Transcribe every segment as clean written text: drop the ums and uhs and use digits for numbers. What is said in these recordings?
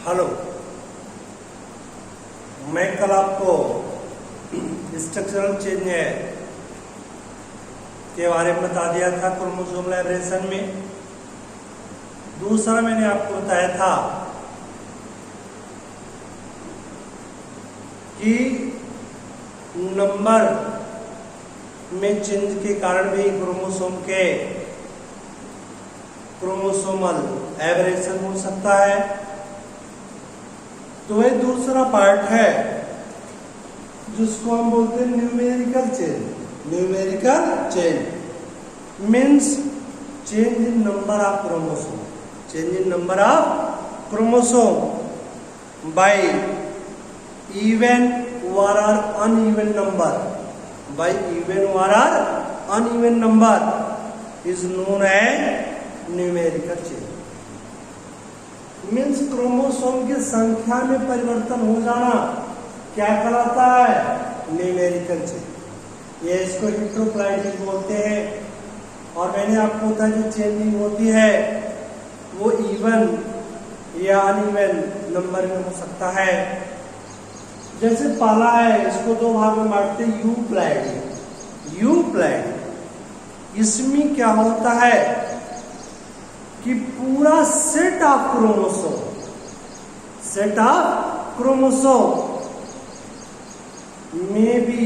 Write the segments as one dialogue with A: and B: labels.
A: Hello, मैं कल आपको स्ट्रक्चरल चेंज के बारे में बता दिया था क्रोमोसोम एब्रेशन में। दूसरा मैंने आपको बताया था कि नंबर में चेंज के कारण भी क्रोमोसोमल एब्रेशन हो सकता है। तो वह दूसरा पार्ट है जिसको हम बोलते हैं numerical change. Numerical change means change in number of chromosome. Change in number of chromosome by even or uneven number. By even or uneven number is known as numerical change. Means chromosome की संख्या में परिवर्तन हो जाना क्या कहलाता है? Numerical change. ये इसको हेट्रोप्लाइडिंग बोलते हैं। और मैंने आपको बताया जो चेंजिंग होती है वो इवन या अनइवन नंबर में हो सकता है। जैसे पाला है, इसको दो भाग में बांटते हैं, यूप्लैइडी। इसमें क्या होता है कि पूरा सेट ऑफ क्रोमोसोम में be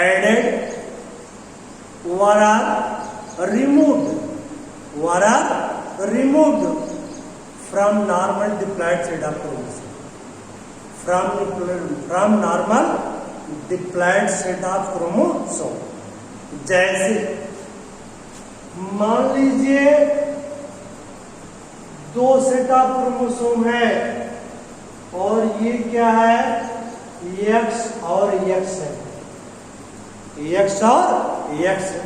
A: added or are removed from normal diploid set of chromosome. From normal diploid set of chromosome. जैसे मान लीजिए दो सेट ऑफ क्रोमोसोम है और ये क्या है? X और X है। X और X है।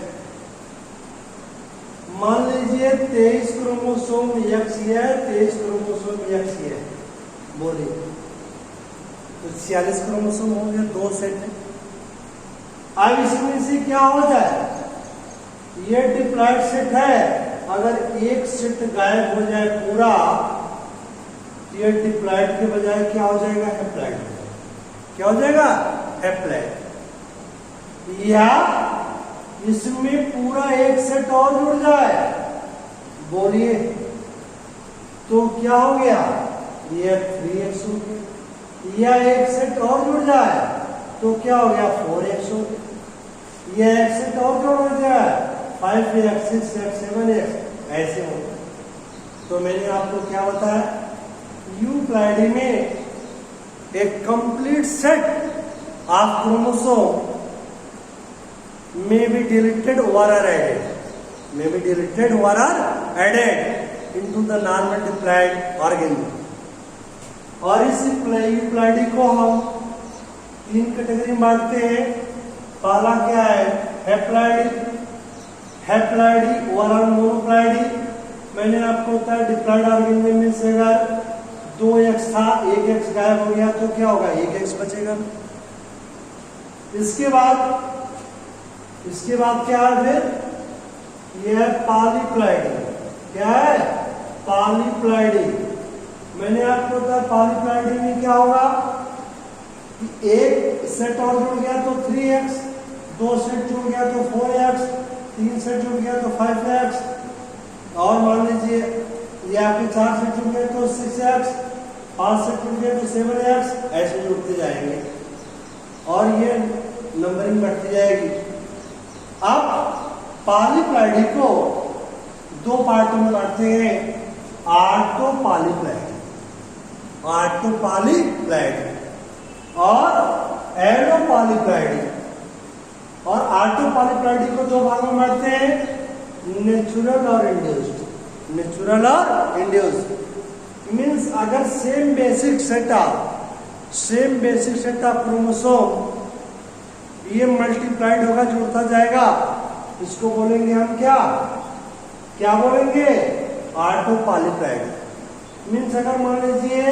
A: मान लीजिए 23 क्रोमोसोम X है, 23 क्रोमोसोम X है। बोलिए, तो 46 क्रोमोसोम हो गया, दो सेट है। अब इसमें से क्या हो जाए? ये डिप्लॉइड सेट है, अगर एक सेट गायब हो जाए पूरा, ये डिप्लॉइड के बजाय क्या हो जाएगा? हैप्लॉइड। क्या हो जाएगा? हैप्लॉइड। या इसमें पूरा एक सेट और जुड़ जाए, बोलिए, तो क्या हो गया? ये 3x हो गया। या एक सेट और जुड़ जाए तो क्या हो गया? 4x हो गया। यह एक सेट और जुड़ जाए 5x, 6x, 7x ऐसे हो। तो मैंने आपको क्या बताया? यूप्लॉइडी में एक complete set of chromosome may be deleted or added into the normal diploid organism. और इस यूप्लॉइडी को हम तीन कैटेगरी में बांटते हैं। पहला क्या है? हैप्लॉइडी और मोनोप्लॉइडी। मैंने आपको बताया डिप्लॉइड ऑर्गेनिज्म में से अगर 2x था, 1x गायब हो गया तो क्या होगा? 1x बचेगा। इसके बाद क्या है फिर? यह है पॉलीप्लॉइडी। क्या है? पॉलीप्लॉइडी। मैंने आपको बताया पॉलीप्लॉइडी में क्या होगा कि एक सेट और जुड़ गया तो 3x, दो सेट जुड़ गया तो 4x, तीन सेट जुड़ गया तो 5x, और मान लीजिए ये आपके 4 सेट जुड़ गए तो 6x, 5 सेट जुड़ गए तो 7x, ऐसे जुड़ते जाएंगे और ये नंबरिंग बढ़ती जाएगी। अब पॉलीप्लॉइडी को दो पार्टों में बांटते हैं, ऑटोपॉलीप्लॉइडी और एलोपॉलीप्लॉइडी। और ऑटोपॉलीप्लॉइडी को दो भागों में बांटते हैं, नेचुरल और इंड्यूस्ड। मीन्स अगर same basic set of chromosome ये मल्टीप्लाइड होगा, जुड़ता जाएगा, इसको बोलेंगे हम क्या बोलेंगे? ऑटोपॉलीप्लॉइडी। मीन्स अगर मान लीजिए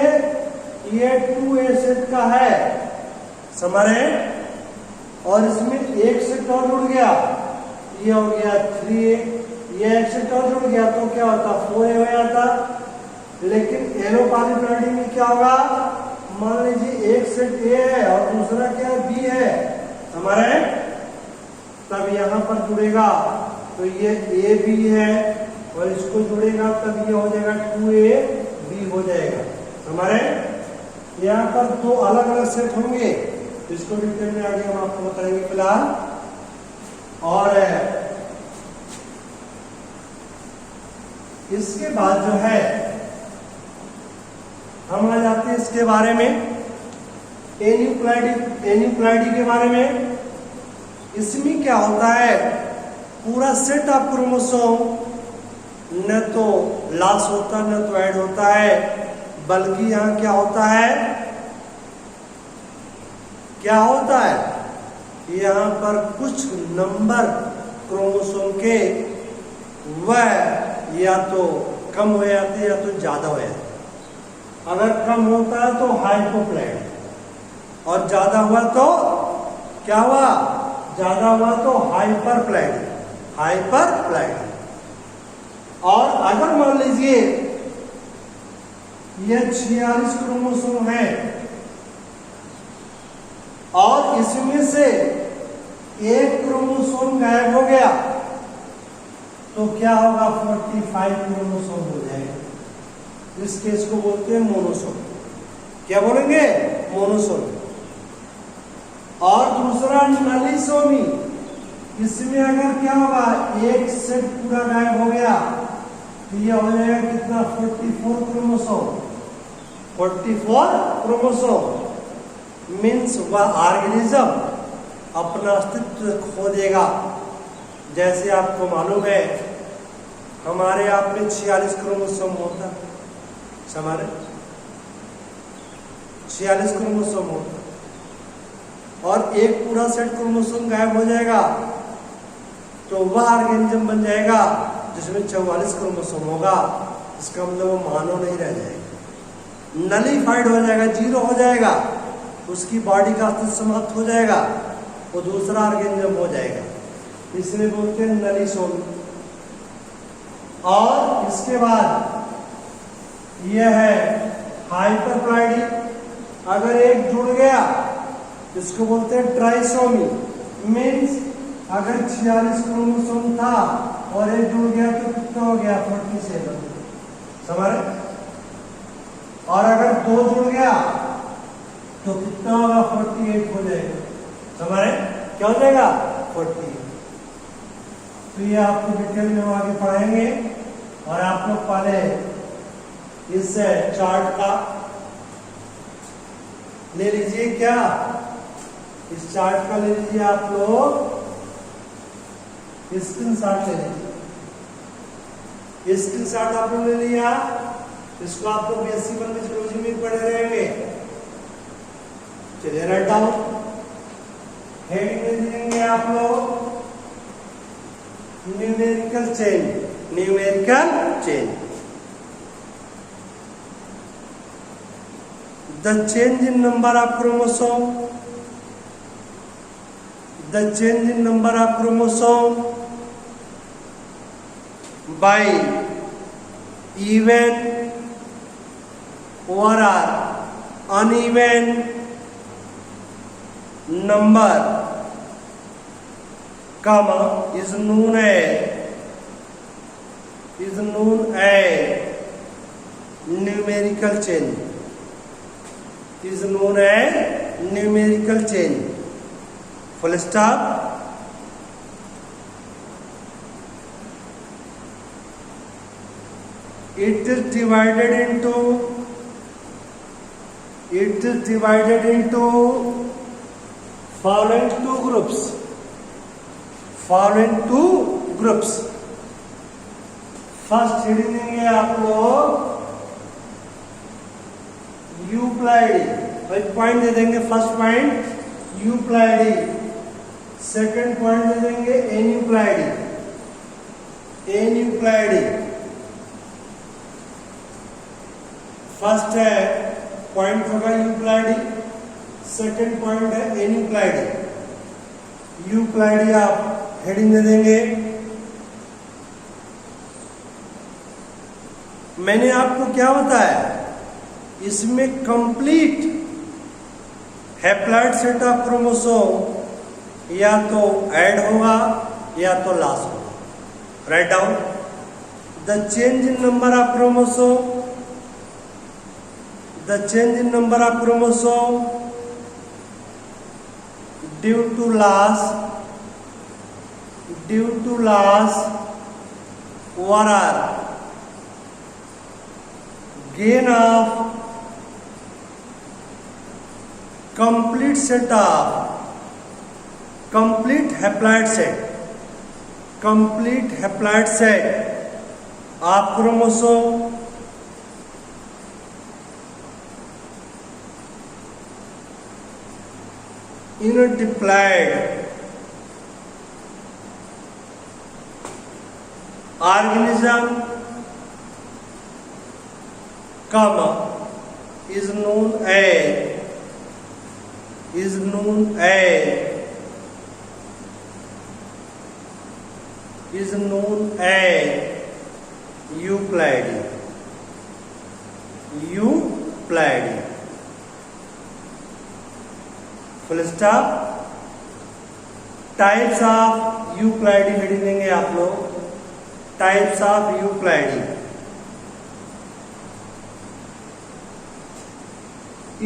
A: ये 2a सेट का है, समझे, और इसमें एक सेट और जुड़ गया, ये हो गया 3a, ये एक सेट और जुड़ गया तो क्या होता? 4a हो जाता। लेकिन एलो पॉलीप्लॉइडी में क्या होगा, मान लीजिए एक सेट ए है और दूसरा क्या बी है हमारे, तब यहां पर जुड़ेगा तो ये ए बी है और इसको जुड़ेगा तब ये हो जाएगा 2a b हो जाएगा हमारे। यहाँ पर दो अलग अलग सेट होंगे, इसको डिटेल में आगे हम आपको बताएंगे फिलहाल। और इसके बाद जो है हम आ जाते हैं इसके बारे में एन्यूक्लाइडी के बारे में। इसमें क्या होता है, पूरा सेट ऑफ क्रोमोसोम न तो लॉस होता न तो ऐड होता है, बल्कि यहां क्या होता है, यहां पर कुछ नंबर क्रोमोसोम के वह या तो कम हो जाते या तो ज्यादा हो जाते। अगर कम होता है तो हाइपोप्लॉइड और ज्यादा हुआ तो क्या हुआ, ज्यादा हुआ तो हाइपरप्लॉइड। और अगर मान लीजिए यह 46 क्रोमोसोम है और इसमें से एक क्रोमोसोम गायब हो गया तो क्या होगा, 45 क्रोमोसोम हो जाएगा। इस केस को बोलते हैं मोनोसोम। क्या बोलेंगे, मोनोसोम। और दूसरा नलीसोमी, इसमें अगर क्या होगा, एक सेट पूरा गायब हो गया तो ये हो जाएगा कितना, 44 क्रोमोसोम। 44 क्रोमोसोम मीन्स वह ऑर्गेनिज्म अपना अस्तित्व खो देगा। जैसे आपको मालूम है हमारे आप में 46 क्रोमोसोम होता है, हमारे 46 क्रोमोसोम होता और एक पूरा सेट क्रोमोसोम गायब हो जाएगा तो वह ऑर्गेनिज्म बन जाएगा जिसमें 44 क्रोमोसोम होगा। इसका मतलब वो मानव नहीं रह जाएगा, नलीफाइड हो जाएगा, जीरो हो जाएगा, उसकी बॉडी का अस्तित्व समाप्त हो जाएगा, वो दूसरा ऑर्गेनिज्म हो जाएगा। इसलिए बोलते हैं नलीसोमी। और इसके बाद यह है हाइपरप्लॉइडी। अगर एक जुड़ गया इसको बोलते हैं ट्राइसोमी। मीन्स अगर 46 क्रोमोसोम था और एक जुड़ गया तो कितना हो गया, 47। समझ। और अगर दो जुड़ गया तो कितना होगा, 48 हो जाएगा। समझ। क्या हो जाएगा, 48। तो ये आपको डिटेल में हम आगे पढ़ाएंगे। और आप लोग पहले इस चार्ट का ले लीजिए, क्या इस चार्ट का ले लीजिए आप लोग, स्क्रीनशॉट ले लीजिए। स्क्रीनशॉट आप लोग ले लिया, इसको आप लोग बेसिक बायोलॉजी में पढ़े रहेंगे। चलिए राइट डाउन, हेडिंग में देंगे आप लोग numerical change. The change in number of chromosome. The change in number of chromosome by even or uneven number, comma, is known as numerical change. Is known as numerical change. Full stop. It is divided into following two groups. First heading देंगे आप लोग यूप्लाइडी, point दे देंगे। First point यूप्लाइडी, second point दे देंगे एन्यूप्लाइडी। First है point होगा यूप्लाइडी, second point है एन्यूप्लाइडी। यूप्लाइडी आप heading दे देंगे मैंने आपको क्या बताया, इसमें complete haploid set of chromosome या तो ऐड होगा या तो लॉस होगा. Right down the change in number of chromosome, the change in number of chromosome due to loss or gain of complete set of complete haploid set of chromosome in a diploid organism, is known as Euclidean. Full stop. Types of euploidy heading देंगे आप लोग. Types of euploidy.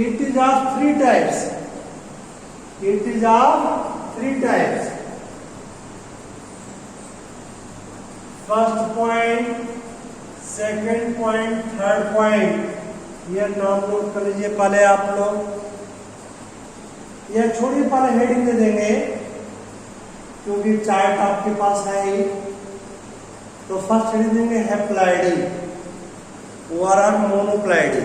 A: It is of three types. First point, second point, third point. ये नाम note कर लीजिए पहले आप लोग. यह छोटी पहले हेडिंग दे देंगे क्योंकि चार्ट आपके पास है ही. तो फर्स्ट हेडिंग देंगे हैप्लॉइडी और मोनोप्लाइडी.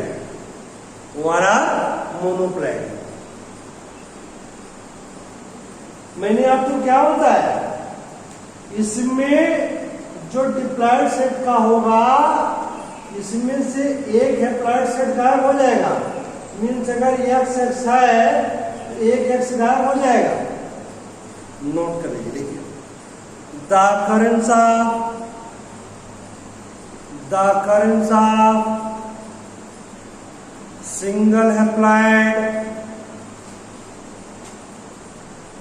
A: मैंने आपको क्या बताया, इसमें जो डिप्लॉइड सेट का होगा इसमें से एक हैप्लॉइड सेट गायब हो जाएगा. मीन्स अगर एक्स है एक एक्स गायब हो जाएगा. नोट कर लीजिए. देखिए the occurrence of single haploid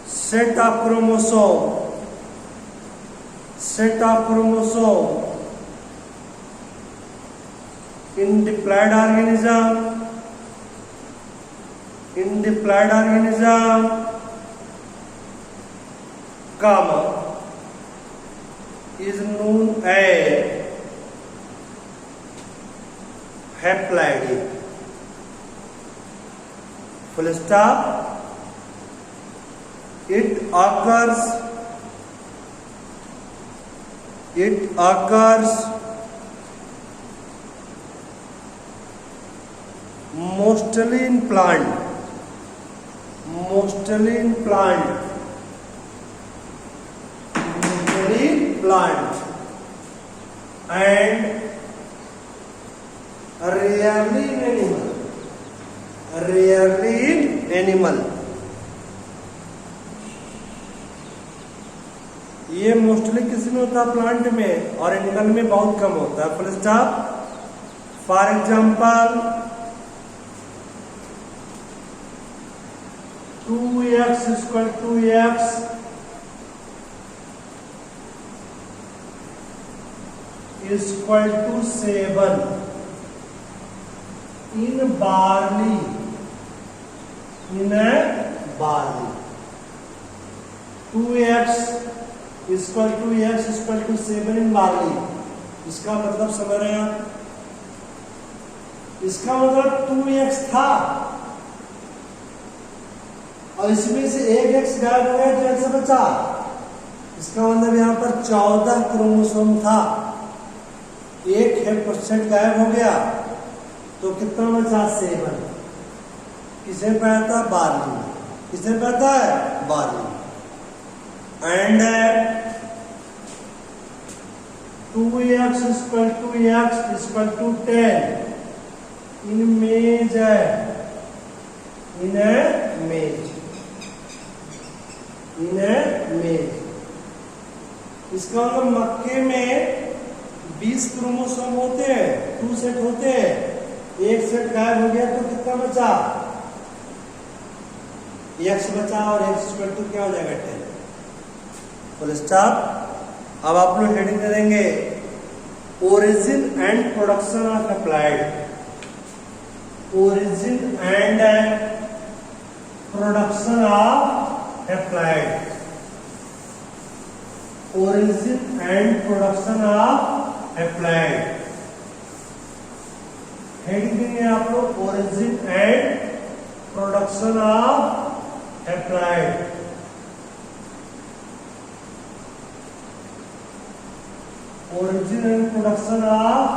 A: set of chromosome in diploid organism is known as haploidy. Full stop. It occurs mostly in plant and rarely in animal. ये मोस्टली किसी में होता है प्लांट में और एनिमल में बहुत कम होता है. Full stop. For example 2x equal to 7 in barley. 2x equal to 7 in barley. इसका मतलब समझ रहे हैं आप. इसका मतलब 2x था और इसमें से एक एक्स गायब हो गया तो एक्स बचा. इसका मतलब यहाँ पर 14 क्रोमोसोम था, एक % गायब हो गया तो कितना बचा 7. किसे पता है? बार्ली. किसे पता है? Barley. And 2x equal to 10 in maize. इसका मतलब मक्के में 20 क्रोमोसोम होते हैं, 2 सेट होते हैं, एक सेट गायब हो गया तो कितना बचा? x बचा और x इक्वल टू क्या हो जाएगा 10। Full stop. अब आप लोग हेडिंग दे देंगे origin and production of applied, origin and production of applied, origin and production of applied। Heading देंगे आप लोग origin and production of applied, origin and production of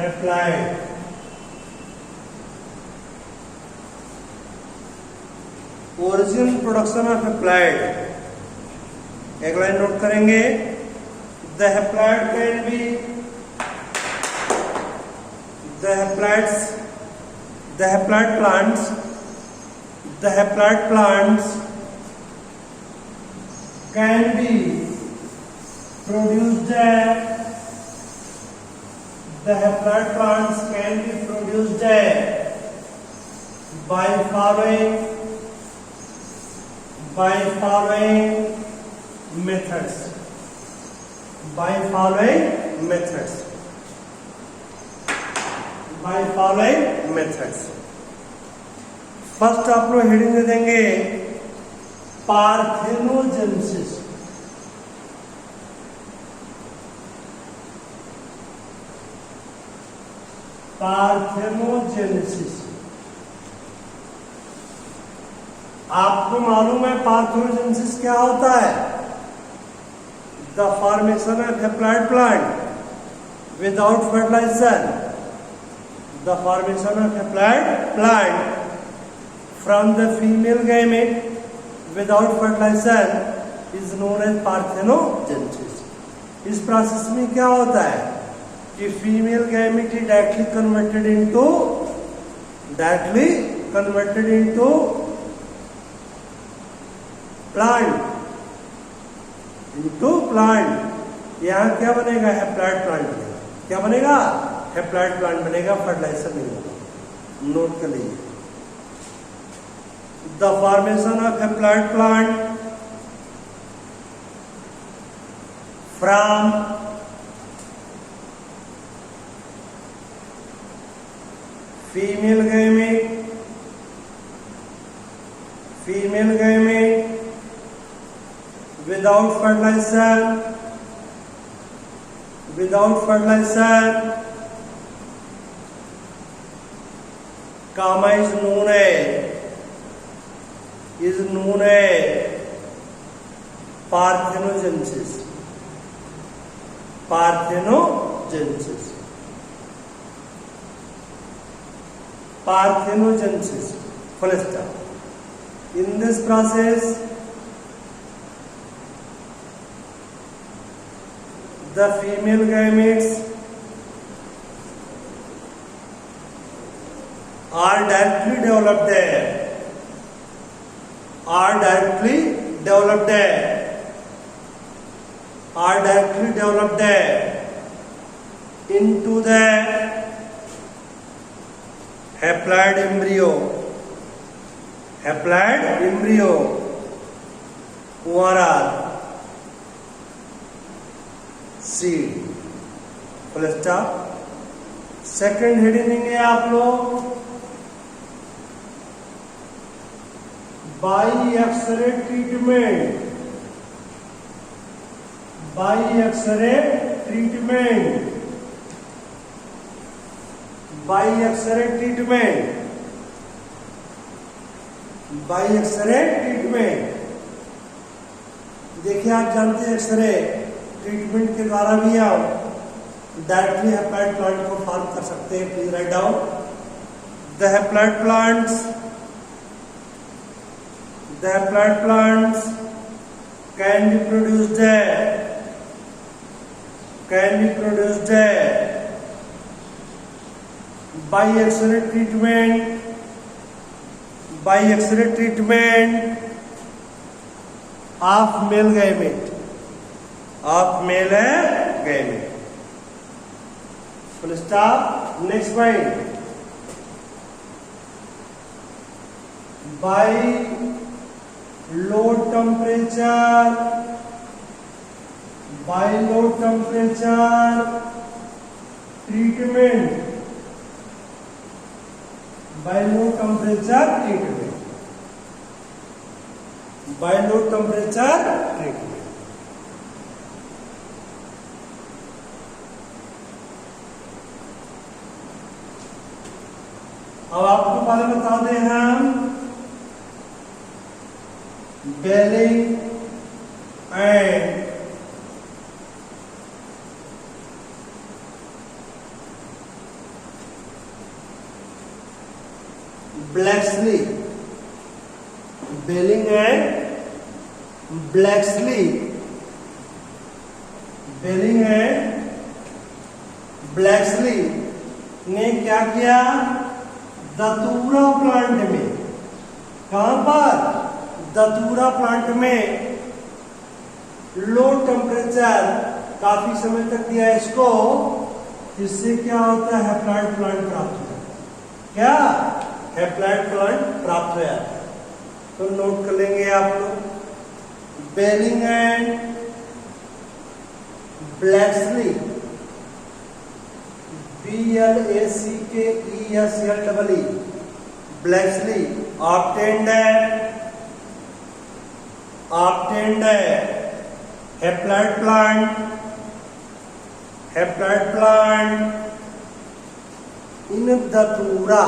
A: applied। origin production of applied, एक line note करेंगे। The haploid can be the haploid plants can be produced, the haploid plants can be produced by following methods, by following methods। First आप लोग heading दे देंगे parthenogenesis, parthenogenesis. आपको मालूम है parthenogenesis क्या होता है? The formation of haploid plant without fertilization, the formation of haploid plant from the female gamete without fertilization is known as parthenogenesis। इस प्रोसेस में क्या होता है कि female gamete directly converted into plant, यहाँ क्या बनेगा? हैप्लॉइड प्लांट बनेगा। क्या बनेगा? हैप्लॉइड प्लांट बनेगा, फर्टिलाइजर नहीं होगा। नोट कर लीजिए, the formation of haploid plant from female gamete without fertilization, gamma is known as parthenogenesis, full stop। In this process the female gametes are directly developed into the haploid embryo or सीड। Full stop. Second heading देंगे आप लोग by X ray treatment, by X ray treatment, by X ray treatment, by X ray treatment. देखिए आप जानते हैं x ray treatment के द्वारा भी आप डायरेक्टली हैप्लॉइड प्लांट को फॉर्म कर सकते हैं। Please write down the haploid plants can be produced by X ray treatment of male gamete, full stop. Next point, by low temperature, by low temperature treatment, by low temperature treatment, by low temperature treatment. अब आपको पहले बता दें हम Belling and Blakeslee, Belling and Blakeslee, Belling and Blakeslee ने क्या किया, दतूरा plant में, कहां पर, दतूरा प्लांट में लो टेम्परेचर काफी समय तक दिया इसको, इससे क्या होता है, हैप्लॉइड प्लांट प्राप्त होता है। क्या, हैप्लॉइड प्लांट प्राप्त हो जाता है। तो नोट कर लेंगे आप लोग, Belling and Blakeslee, BLACKESLEE, Blakeslee obtained haploid plant, haploid plant in Datura,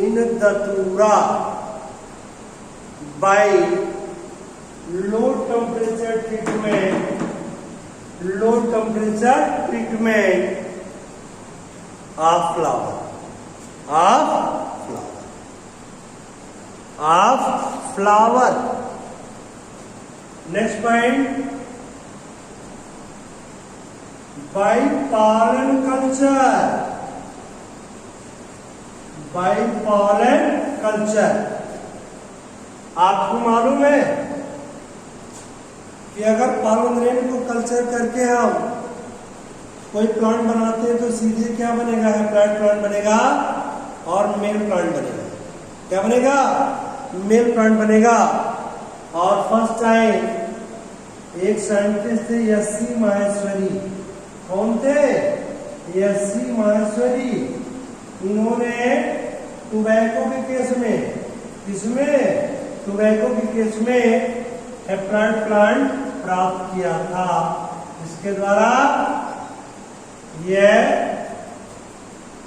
A: in Datura by low temperature treatment, low temperature treatment of flower, of flower, of flower. Next point, by pollen culture, by pollen culture. आपको मालूम है कि अगर pollen grain को culture करके हम कोई plant बनाते हैं तो सीधे क्या बनेगा, हैप्लॉइड प्लांट बनेगा और मेल प्लांट बनेगा। क्या बनेगा, मेल प्लांट बनेगा। और फर्स्ट टाइम एक साइंटिस्ट थे एससी माहेश्वरी, कौन थे, एससी माहेश्वरी। इन्होंने टोबैको के केस में, किसमें, टोबैको के केस में हैप्लॉइड प्लांट प्राप्त किया था। इसके द्वारा यह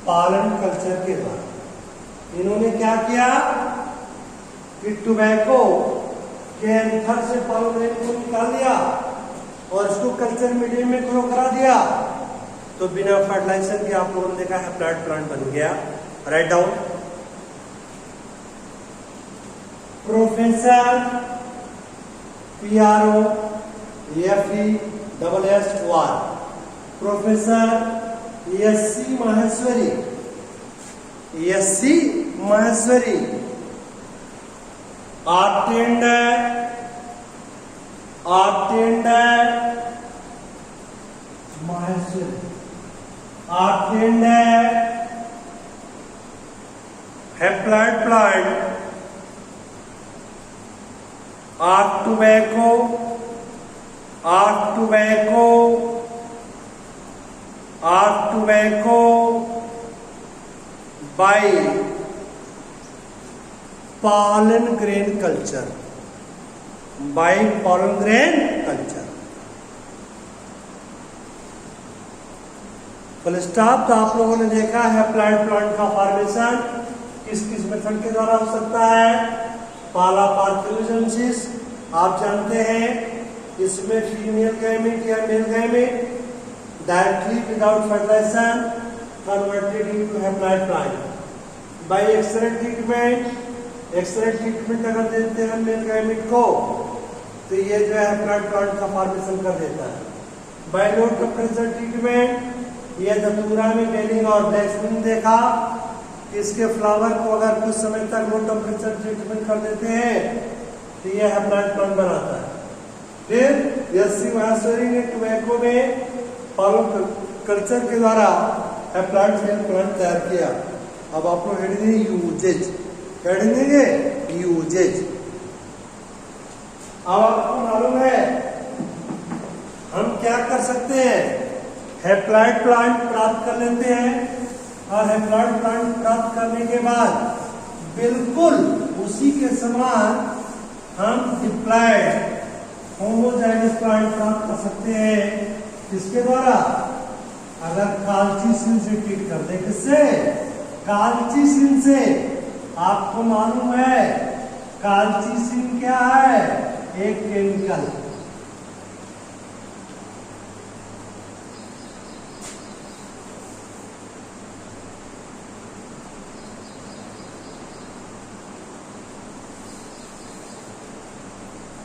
A: पालन कल्चर के द्वारा इन्होंने क्या किया कि टोबैको के एंथर से पॉलन ग्रेन को निकाल दिया और इसको कल्चर मीडियम में ग्रो करा दिया, तो बिना फर्टिलाइजेशन के आप लोगों ने देखा हैप्लॉइड प्लांट बन गया। Write down, professor PRO FESSOR, professor SC Maheshwari, SC Maheshwari obtained Maheshwari obtained haploid plant of tobacco, of tobacco, of tobacco by pollen grain culture, by pollen grain culture। Full stop. तो आप लोगों ने देखा हैप्लॉइड प्लांट का formation किस किस method के द्वारा हो सकता है। पहला पार्थियोजेनेसिस, आप जानते हैं इसमें फीमेल गैमेट या male gamete directly without fertilisation converted into haploid plant. By X ray treatment, X ray treatment अगर देते हैं मेल गैमेट को तो ये जो है हैप्लॉइड प्लांट का फॉर्मेशन कर देता है। बाय लो टेम्परेचर ट्रीटमेंट, ये धतूरा में बेलिंग और ब्लैक्सली देखा, इसके फ्लावर को अगर कुछ समय तक लो टेम्परेचर ट्रीटमेंट कर देते हैं तो ये हैप्लॉइड प्लांट बनाता है। फिर एससी माहेश्वरी ने टोबैको में कल्चर के द्वारा हैप्लॉइड सेल प्लांट तैयार किया। अब आप लोग हेडिंग देंगे यूजेज, हेडिंग देंगे यूजेज। अब आपको मालूम है हम क्या कर सकते हैं, हैप्लॉइड प्लांट प्राप्त कर लेते हैं और हैप्लॉइड प्लांट प्राप्त करने के बाद बिल्कुल उसी के समान हम डिप्लॉयड होमोजाइगस प्लांट प्राप्त कर सकते हैं। किसके द्वारा, अगर काल्चिसिन से ट्रीट कर दे। किससे, काल्चिसिन से। आपको मालूम है काल्चिसिन क्या है, एक केमिकल।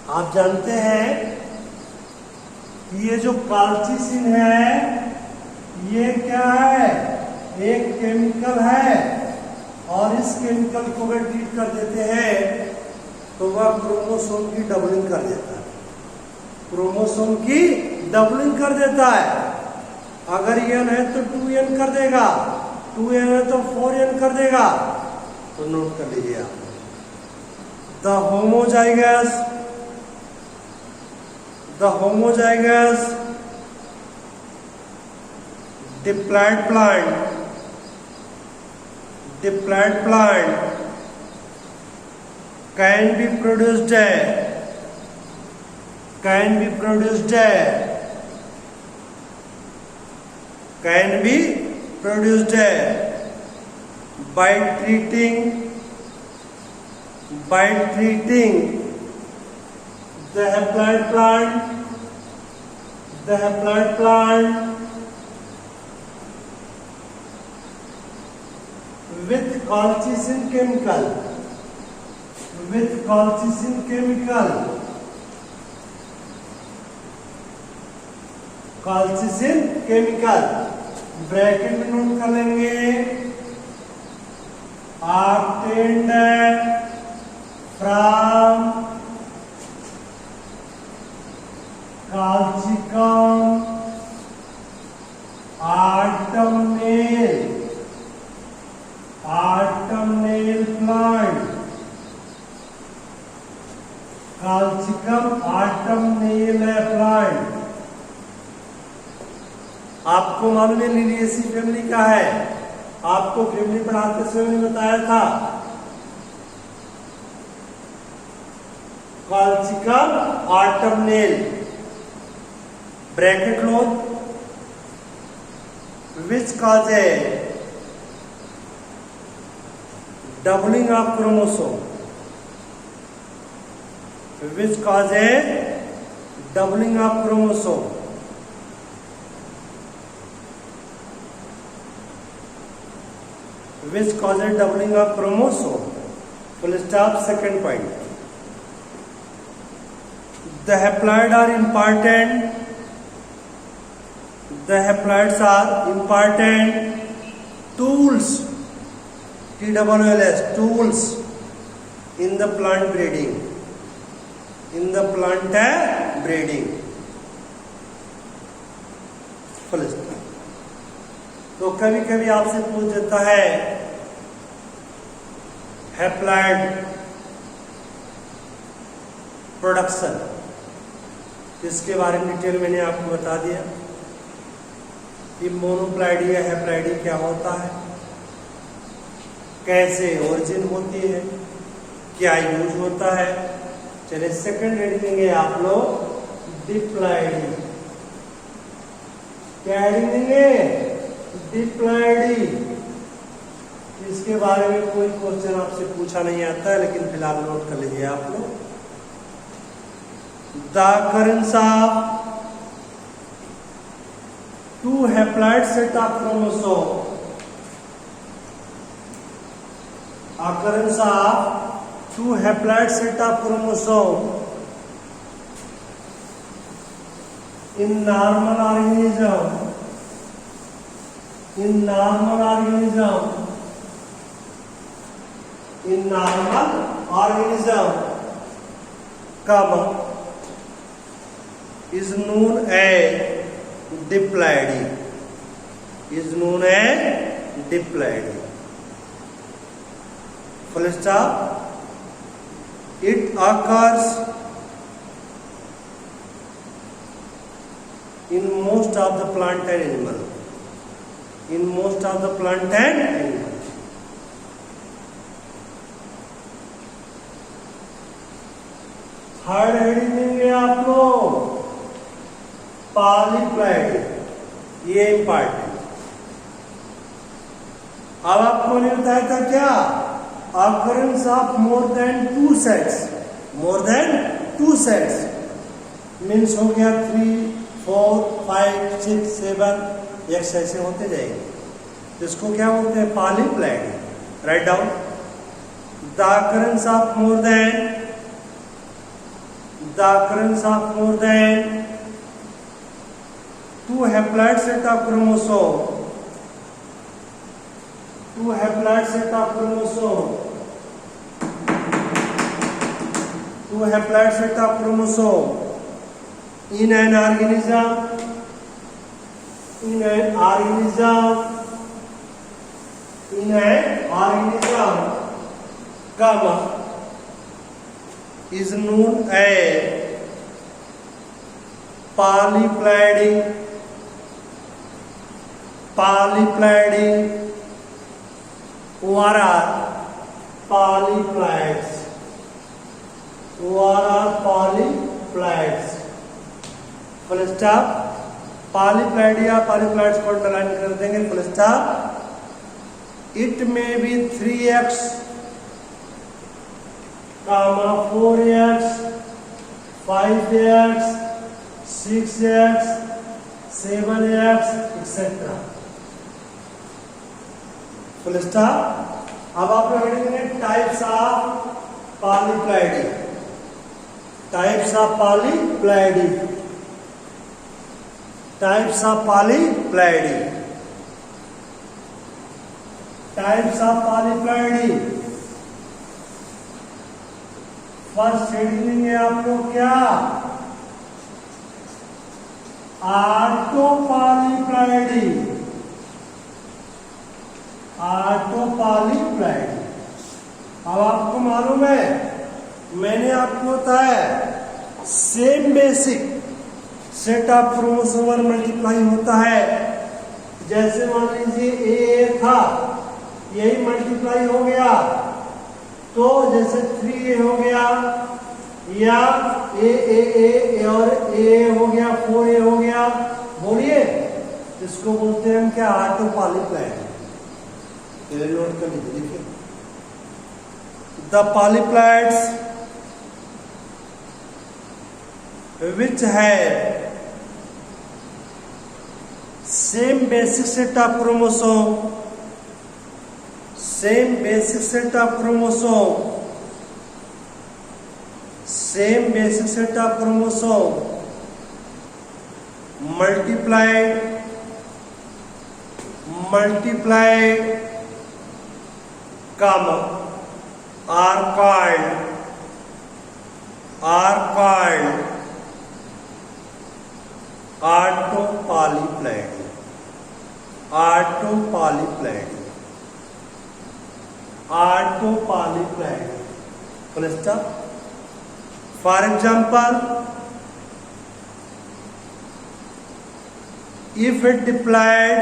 A: आप जानते हैं कि ये जो काल्चिसिन है ये क्या है, एक केमिकल है और इस केमिकल को अगर ट्रीट कर देते हैं तो वह क्रोमोसोम की डबलिंग कर देता है, क्रोमोसोम की डबलिंग कर देता है। अगर n है तो 2n कर देगा, 2n है तो 4n कर देगा। तो नोट कर लीजिए आप, the homozygous diploid plant can be produced by treating the haploid plant with colchicine chemical, bracket में नोट कर लेंगे, obtained from Colchicum autumnale plant, Colchicum autumnale plant। आपको मालूम है लिलिएसी फैमिली का है, आपको फैमिली पढ़ाते समय मैंने बताया था। Colchicum autumnale, bracket low, which causes doubling of chromosome, which causes doubling of chromosome, which causes doubling of chromosome। Full stop, second point। The haploids are important, tools, TWLS, tools in the plant breeding, full stop। तो कभी कभी आपसे पूछ देता है haploid production, इसके बारे में डिटेल मैंने आपको बता दिया कि मोनोप्लाइडी या हैप्लॉइडी क्या होता है, कैसे ओरिजिन होती है, क्या यूज होता है। चलिए सेकंड हेडिंग देंगे आप लोग डिप्लॉइडी। क्या हेडिंग देंगे, डिप्लॉइडी। इसके बारे में कोई क्वेश्चन आपसे पूछा नहीं आता है, लेकिन फिलहाल नोट कर लीजिए आप लोग। The occurrence of two haploid set of chromosome, in normal organism is known as diploidy। is known as diploid. Full stop. It occurs in most of the plant and animal. In most of the plant and animal. Third heading देंगे आप लोग पॉलीप्लाइड, ये important. अब आपको नहीं बताया था क्या, occurrence of more than two sets, more than two sets means हो गया 3, 4, 5, 6, 7 एक ऐसे होते जाएंगे, इसको क्या बोलते हैं polyploid. Right down the occurrence of more than, the occurrence of more than two haploid set of chromosome, two haploid set of chromosome, two haploid set of chromosome in an organism, in an organism, in an organism, comma is known as polyploidy, polyploidy or polyploids, or polyploids। Full stop. Polyploid या polyploids को underline कर देंगे, full stop. It may be 3x, 4x, 5x, 6x, 7x etcetera. Full stop. अब आप लोग heading में types of polyploidy, types of polyploidy, types of polyploidy, types of polyploidy. First heading है आप लोग क्या, ऑटोपॉलीप्लाइडी, ऑटोपॉलीप्लाइडी। अब आपको मालूम है, मैंने आपको बताया same basic set of chromosome multiply होता है। जैसे मान लीजिए ए था, यही मल्टीप्लाई हो गया, तो जैसे 3a हो गया, या ए और ए हो गया, 4a हो गया, बोलिए इसको बोलते हैं हम क्या, ऑटोपॉलीप्लाइड। नोट कर लीजिए, देखिए the पॉलीप्लाइड्स which have same basic set of chromosome, same basic set of chromosome, same basic set of chromosome multiplied comma are called autopolyploidy, autopolyploidy, autopolyploidy. Full stop. For example, if it diploid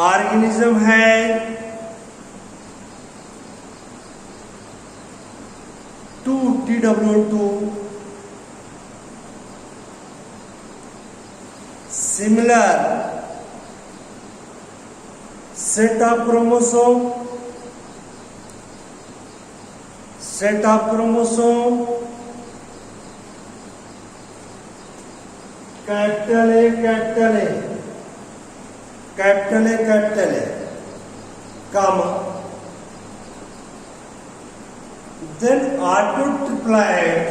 A: organism है TW2 similar set of chromosome capital A, comma, then autotriploid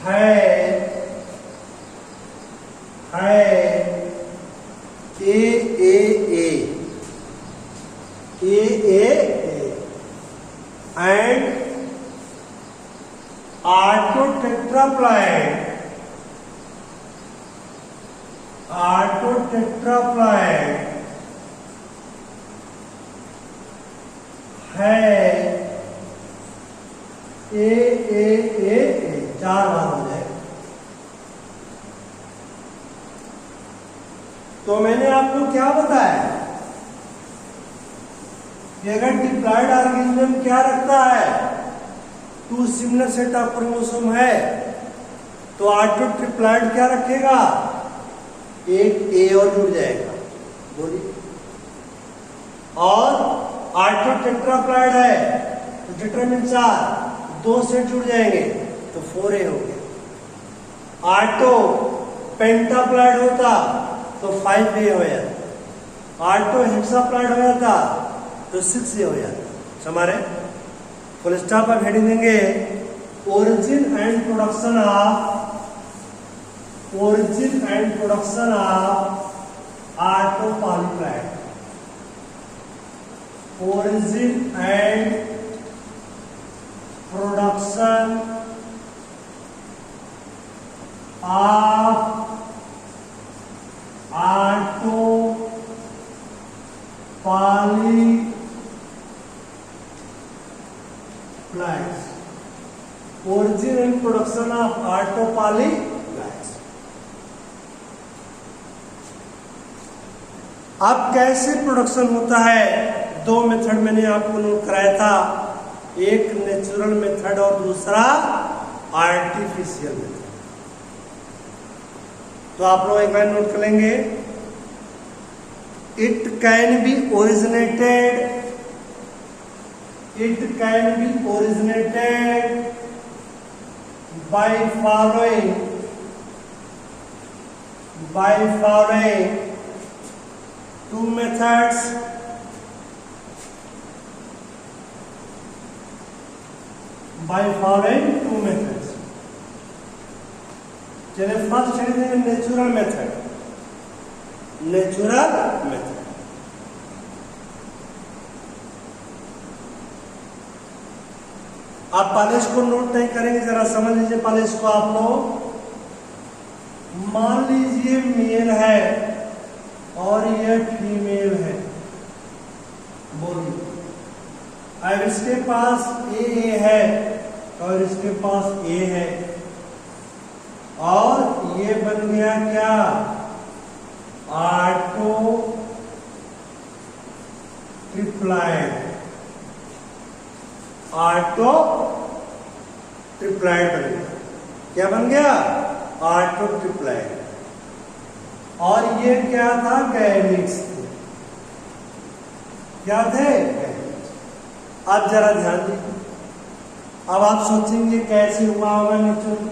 A: है AAA and tetraploid, auto tetraploid है ए 4 बार हो जाए। तो मैंने आपको क्या बताया कि अगर डिप्लॉयड ऑर्गेनिज्म क्या रखता है, 2 सिमिलर सेट ऑफ क्रोमोसोम है, तो ऑटो ट्रिप्लॉइड क्या रखेगा, एक ए और जुड़ जाएगा, बोलिए। और ऑटो टेट्राप्लॉइड है तो डिटरमिनेंट 4, 2 सेट जुड़ जाएंगे तो 4A हो गया। ऑटो पेंटाप्लॉइड होता तो 5A हो जाता, ऑटो हेक्साप्लॉइड हो जाता तो 6A हो जाता। हमारे फुल स्टॉप पर हेडिंग देंगे origin and production of autopolyploid, origin and production of autopolyploids, origin and production of autopolyploids. अब कैसे प्रोडक्शन होता है, 2 मेथड मैंने आपको नोट कराया था, एक नेचुरल मेथड और दूसरा आर्टिफिशियल मेथड। तो आप लोग एक बार नोट कर लेंगे, it can be originated by following 2 methods, by following 2 methods। चलिए फर्स्ट है नेचुरल मेथड। आप पहले इसको नोट नहीं करेंगे, जरा समझ लीजिए पहले इसको आप लोग। मान लीजिए मेल है और यह फीमेल है, बोलिए। अब इसके पास ए है और इसके पास ए है, और ये बन गया क्या, ऑटो ट्रिप्लॉइड बन गया। क्या बन गया, ऑटो ट्रिप्लॉइड। और ये क्या था, गैमेट्स थे। क्या थे, अब जरा ध्यान दीजिए। अब आप सोचेंगे कैसे हुआ होगा नेचुरल।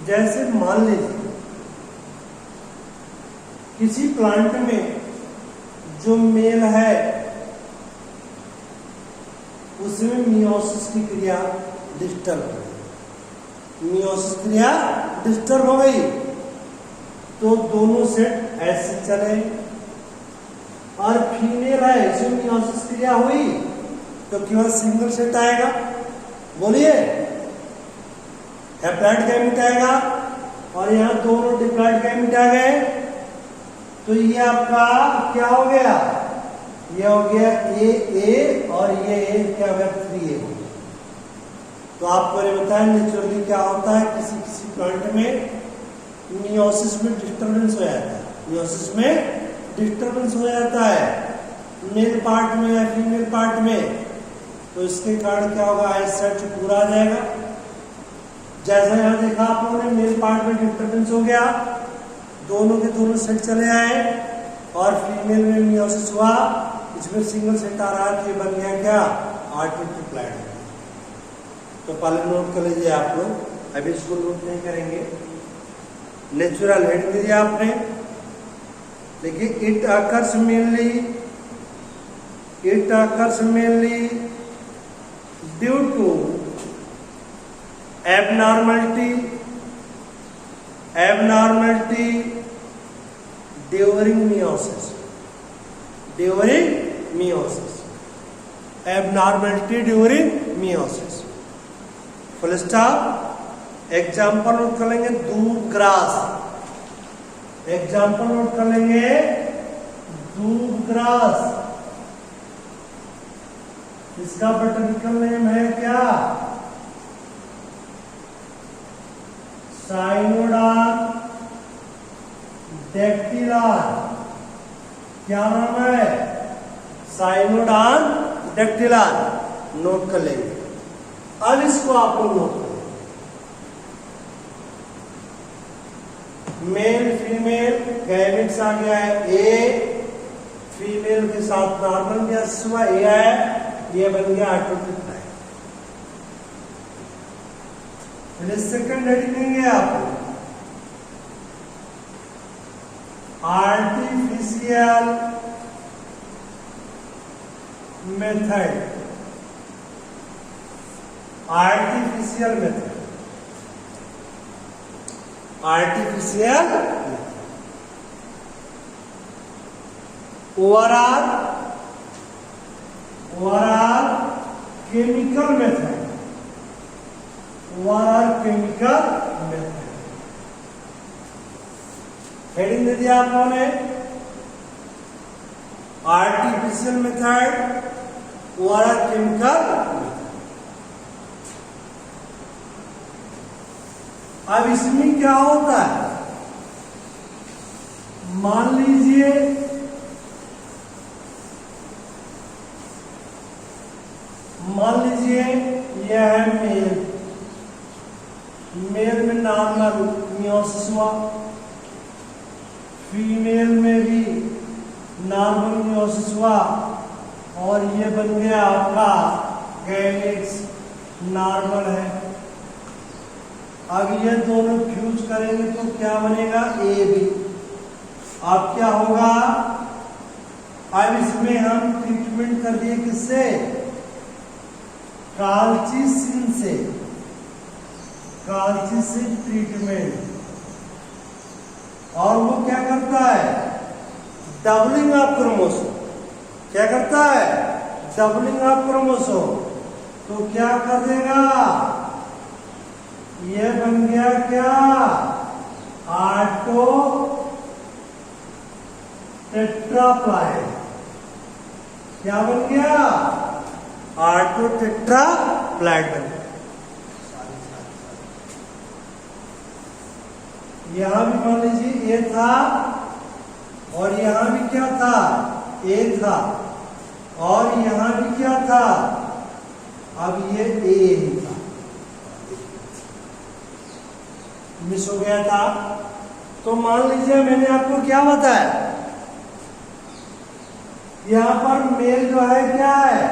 A: जैसे मान लीजिए किसी प्लांट में जो मेल है उसमें मियोसिस की क्रिया डिस्टर्ब हो गई, मियोसिस क्रिया डिस्टर्ब हो गई, तो दोनों सेट ऐसे चले। और फीमेल है, इसमें मियोसिस क्रिया हुई तो केवल सिंगल सेट आएगा, बोलिए। हैप्लॉइड गैमेट आएगा और यहाँ दोनों डिप्लॉइड गैमेट आ गए, तो ये आपका क्या हो गया, ये हो गया ए और ये क्या हो गया, 3A हो गया। तो आपको ये बताया नेचुरली क्या होता है, किसी प्लांट में मियोसिस में डिस्टर्बेंस हो जाता है, मियोसिस में डिस्टर्बेंस हो जाता है मेल पार्ट में या फीमेल पार्ट में, तो इसके कारण क्या होगा, सेट पूरा आ जाएगा। जैसा यहाँ देखा आप लोगों ने, मेल पार्ट में डिस्टर्बेंस हो गया, दोनों के दोनों सेट चले आए, और फीमेल में मियोसिस हुआ, इसमें सिंगल सेट आ रहा है, तो ये बन गया क्या, ऑटो ट्रिप्लॉइड। तो पहले नोट कर लीजिए आप लोग, अभी इसको नोट नहीं करेंगे। नेचुरल हेड दीजिए आपने, देखिए it occurs mainly due to abnormality during meiosis, abnormality during meiosis, full stop। Example note कर लेंगे, दूब ग्रास। एग्जाम्पल नोट कर लेंगे, दूब ग्रास। इसका बॉटनिकल नेम है क्या? साइनोडॉन डेक्टिलान। क्या नाम है? साइनोडॉन डेक्टिलान। नोट कर लेंगे। अब इसको आप लोग नोट करें, मेल फीमेल गैमेट्स आ गया है ए, फीमेल के साथ नॉर्मल गैस हुआ ए है, ये बन गया ऑटोट्रिप्लाइड। सेकंड हेडिंग है आपको artificial method. Artificial method, artificial overall chemical method. Overall chemical method heading दे दिया आप लोगों ने, artificial method overall chemical method. अब इसमें क्या होता है, मान लीजिए यह है मेल। मेल में नॉर्मल मियोसिस हुआ, फीमेल में भी नॉर्मल मियोसिस हुआ, और ये बन गया आपका गैमेट्स, नॉर्मल है। अब ये दोनों फ्यूज करेंगे तो क्या बनेगा? A B. अब क्या होगा, अब इसमें हम ट्रीटमेंट कर दिए किससे? कॉल्चिसिन से। कॉल्चिसिन ट्रीटमेंट, और वो क्या करता है? Doubling of chromosome. क्या करता है? Doubling of chromosome. तो क्या कर देगा? ये बन गया क्या? Auto tetraploid. क्या बन गया? ऑटो टेट्राप्लाइड बन गया। यहां भी मान लीजिए ए था, और यहां भी क्या था? ए था, और यहां भी क्या था? अब ये ए ही था, मिस हो गया था। तो मान लीजिए मैंने आपको क्या बताया, यहां पर मेल जो है क्या है?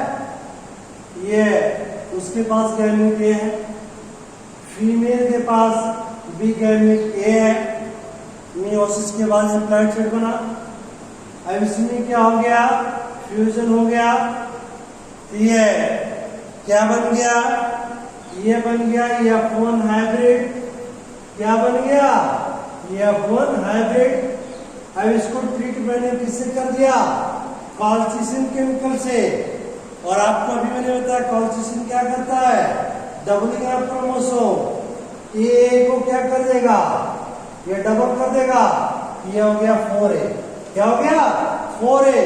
A: ये उसके पास गैमेट ए है, फीमेल के पास भी गैमेट ए है, मियोसिस के बाद एम्प्लॉयड सेट बना। अब इसमें क्या हो गया? फ्यूजन हो गया। ये क्या बन गया? ये बन गया F1 हाइब्रिड। क्या बन गया? F1 hybrid. अब इसको ट्रीट मैंने किससे कर दिया? कॉल्चिसिन केमिकल से। और आपको अभी मैंने बताया कॉल्चिसिन क्या करता है? Doubling of chromosome. ए को क्या कर देगा? ये डबल कर देगा। ये हो गया 4A। क्या हो गया? 4A,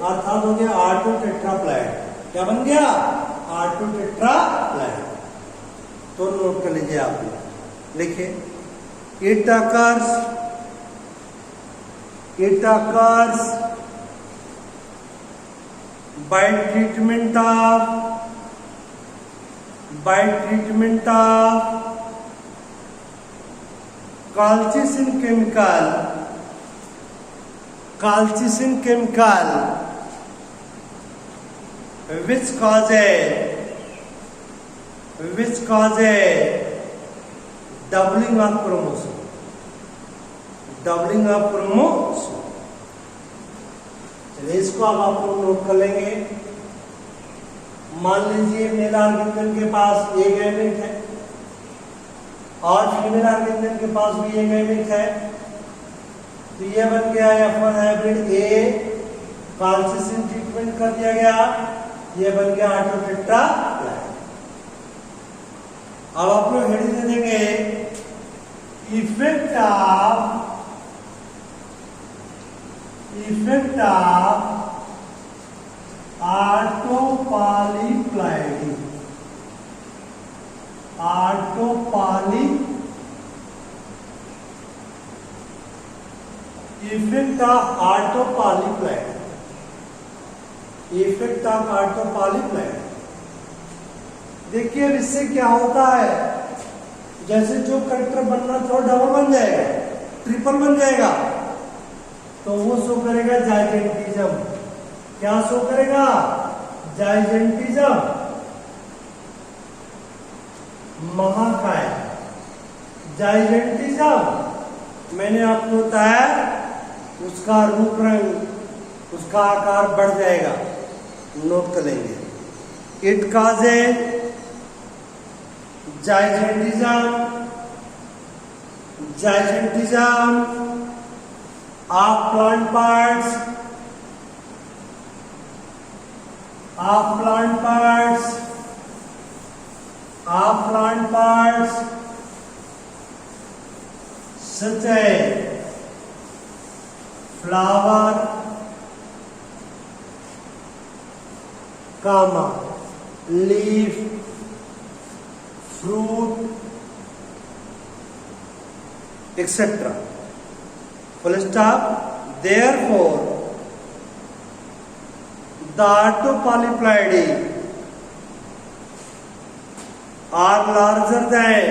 A: अर्थात हो गया ऑटो टेट्राप्लाइड। क्या बन गया? Auto tetraploid. तो नोट कर लीजिए आप, लिखिए, it occurs by treatment of colchicine chemical which causes doubling of chromosome। चलिए इसको अब आप लोग नोट कर लेंगे। मान लीजिए मेल ऑर्गेनिजम के पास ए गैमेट है और फीमेल ऑर्गेनिजम के पास भी ए गैमेट है, तो ये बन गया F1 हाइब्रिड ए, कॉल्चिसिन ट्रीटमेंट कर दिया गया, ये बन गया ऑटो टेट्राप्लाइड। अब आप लोग हेडिंग दे देंगे effect of autopolyploidy. Effect of autopolyploidy. Effect of autopolyploidy. देखिए अब इससे क्या होता है, जैसे जो करेक्टर बनना था डबल बन जाएगा, ट्रिपल बन जाएगा, तो वो शो करेगा जाइजेंटिज्म। क्या शो करेगा? जाइजेंटिज्म। महाकाय जाइजेंटिज्म मैंने आपको बताया, उसका रूप रंग, उसका आकार बढ़ जाएगा, नोट कर लेंगे। It causes gigantism of plant parts such as flower, leaf, fruit, etc. Full stop. Therefore, the autopolyploidy are larger than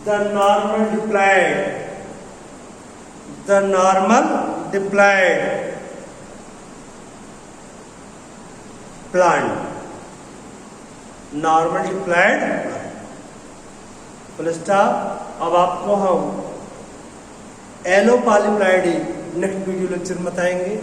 A: the normal diploid plant. Normal diploid full stop. अब आपको हम एलोपॉलीप्लॉइडी नेक्स्ट वीडियो लेक्चर में बताएंगे।